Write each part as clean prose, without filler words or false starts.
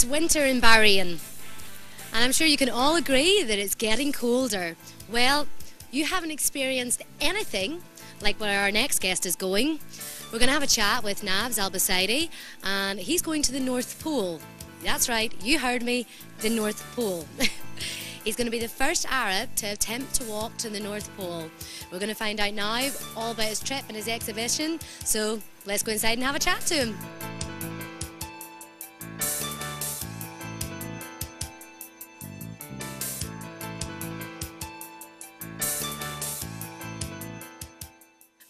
It's winter in Bahrain, and I'm sure you can all agree that it's getting colder. Well, you haven't experienced anything like where our next guest is going. We're going to have a chat with Nabs Al Busaidi, and he's going to the North Pole. That's right, you heard me, the North Pole. He's going to be the first Arab to attempt to walk to the North Pole. We're going to find out now all about his trip and his exhibition, so let's go inside and have a chat to him.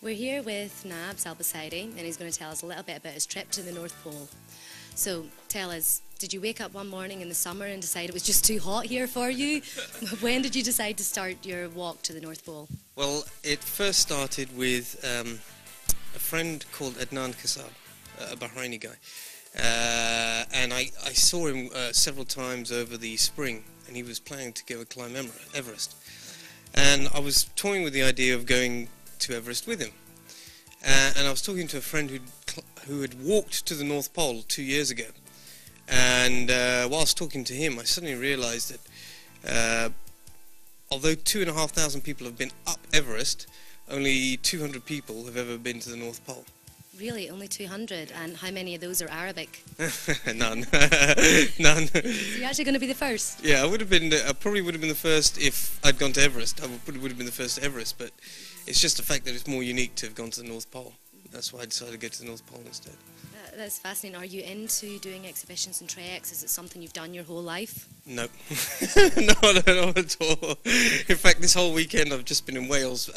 We're here with Nabs Al Busaidi, and he's going to tell us a little bit about his trip to the North Pole. So tell us, did you wake up one morning in the summer and decide it was just too hot here for you? When did you decide to start your walk to the North Pole? Well, it first started with a friend called Adnan Kasab, a Bahraini guy. And I saw him several times over the spring, and he was planning to go climb Everest. And I was toying with the idea of going to Everest with him. And I was talking to a friend who had walked to the North Pole 2 years ago. And whilst talking to him, I suddenly realised that although 2,500 people have been up Everest, only 200 people have ever been to the North Pole. Really? Only 200? And how many of those are Arabic? None. None. So you're actually going to be the first? Yeah, I probably would have been the first if I'd gone to Everest. I probably would have been the first to Everest, but it's just the fact that it's more unique to have gone to the North Pole. That's why I decided to go to the North Pole instead. That's fascinating. Are you into doing exhibitions and treks? Is it something you've done your whole life? No. No, not at all. In fact, this whole weekend I've just been in Wales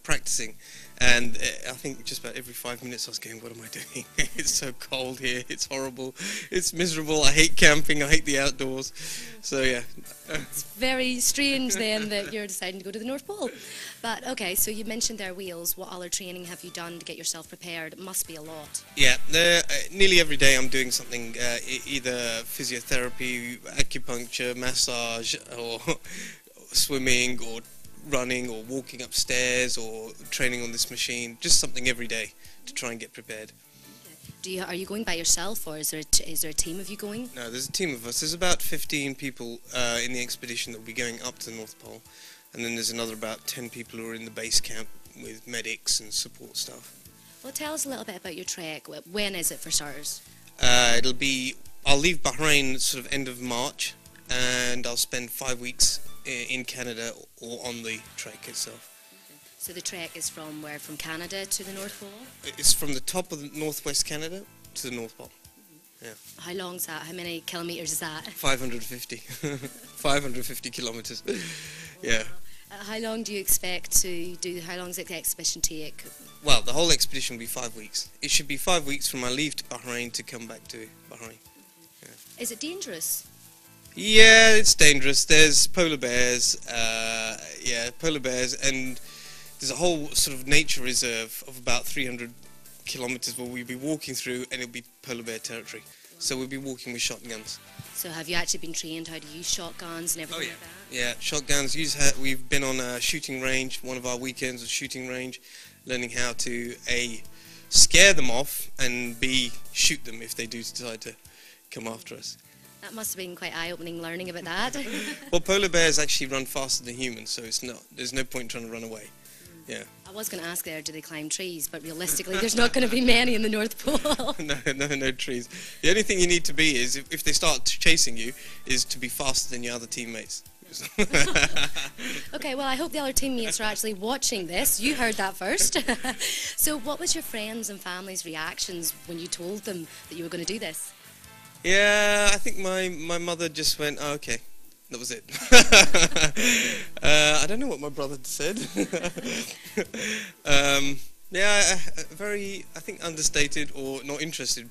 practicing, and I think just about every 5 minutes I was going, what am I doing? It's so cold here, it's horrible, it's miserable, I hate camping, I hate the outdoors. So yeah. It's very strange then that you're deciding to go to the North Pole. But okay, so you mentioned there Wales. What other training have you done to get yourself prepared? It must be a lot. Yeah, nearly every day I'm doing something, either physiotherapy, acupuncture, massage, or swimming, or running, or walking upstairs, or training on this machine. Just something every day to try and get prepared. Are you going by yourself, or is there a team of you going? No, there's a team of us. There's about 15 people in the expedition that will be going up to the North Pole, and then there's another about 10 people who are in the base camp with medics and support staff. Well, tell us a little bit about your trek. When is it, for starters? I'll leave Bahrain sort of end of March, and I'll spend 5 weeks in Canada or on the trek itself. So the trek is from where? From Canada to the North Pole? It's from the top of northwest Canada to the North Pole. Yeah. How long's that? How many kilometres is that? 550. 550 kilometres. Yeah. How long do you expect to do? How long does the exhibition take? Well, the whole expedition will be 5 weeks. It should be 5 weeks from my leave to Bahrain to come back to Bahrain. Yeah. Is it dangerous? Yeah, it's dangerous. There's polar bears. Polar bears, and there's a whole sort of nature reserve of about 300 kilometres where we'll be walking through, and it'll be polar bear territory. So we'll be walking with shotguns. So have you actually been trained how to use shotguns and everything like that? Yeah, shotguns. We've been on a shooting range. One of our weekends was shooting range, learning how to A, scare them off, and B, shoot them if they do decide to come after us. That must have been quite eye-opening learning about that. Well, polar bears actually run faster than humans, so there's no point trying to run away. Yeah. I was going to ask there, do they climb trees? But realistically, there's not going to be many in the North Pole. No trees. The only thing you need to be is, if they start chasing you, is to be faster than your other teammates. Okay, well, I hope the other teammates are actually watching this. You heard that first. So what was your friends and family's reactions when you told them that you were going to do this? Yeah, I think my mother just went, oh, okay. That was it. I don't know what my brother said. Very, I think, understated or not interested.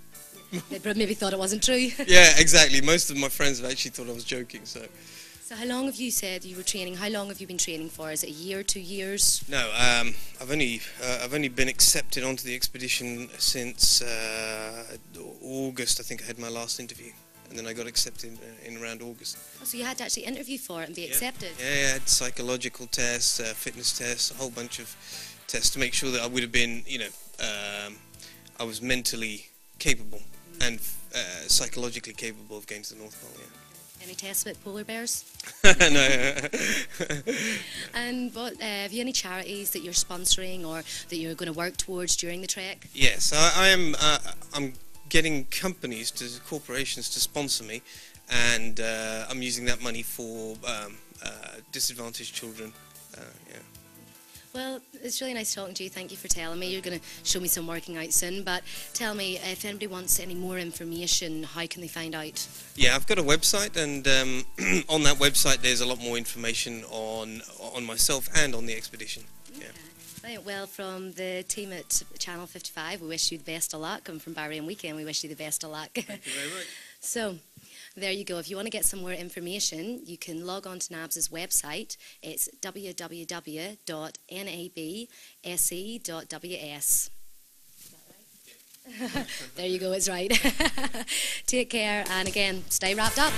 They maybe thought it wasn't true. Yeah, exactly. Most of my friends have actually thought I was joking. So how long have you said you were training? How long have you been training for? Is it a year, 2 years? No, I've only been accepted onto the expedition since August. I think I had my last interview. And then I got accepted in around August. Oh, so you had to actually interview for it and be accepted? Yeah, I had psychological tests, fitness tests, a whole bunch of tests to make sure that I would have been, I was mentally capable and psychologically capable of getting to the North Pole. Yeah. Any tests with polar bears? No. And have you any charities that you're sponsoring or that you're going to work towards during the trek? Yes, I am. I'm getting corporations to sponsor me, and I'm using that money for disadvantaged children. Yeah. Well, it's really nice talking to you. Thank you for telling me. You're going to show me some working out soon, but tell me, if anybody wants any more information, how can they find out? Yeah, I've got a website, and on that website there's a lot more information on myself and on the expedition. Okay. Right, well, from the team at Channel 55, we wish you the best of luck, and from Bahrain Weekend, we wish you the best of luck. Thank you very much. So, there you go. If you want to get some more information, you can log on to Nabs' website. It's www.nabse.ws. There you go, it's right. Take care, and again, stay wrapped up.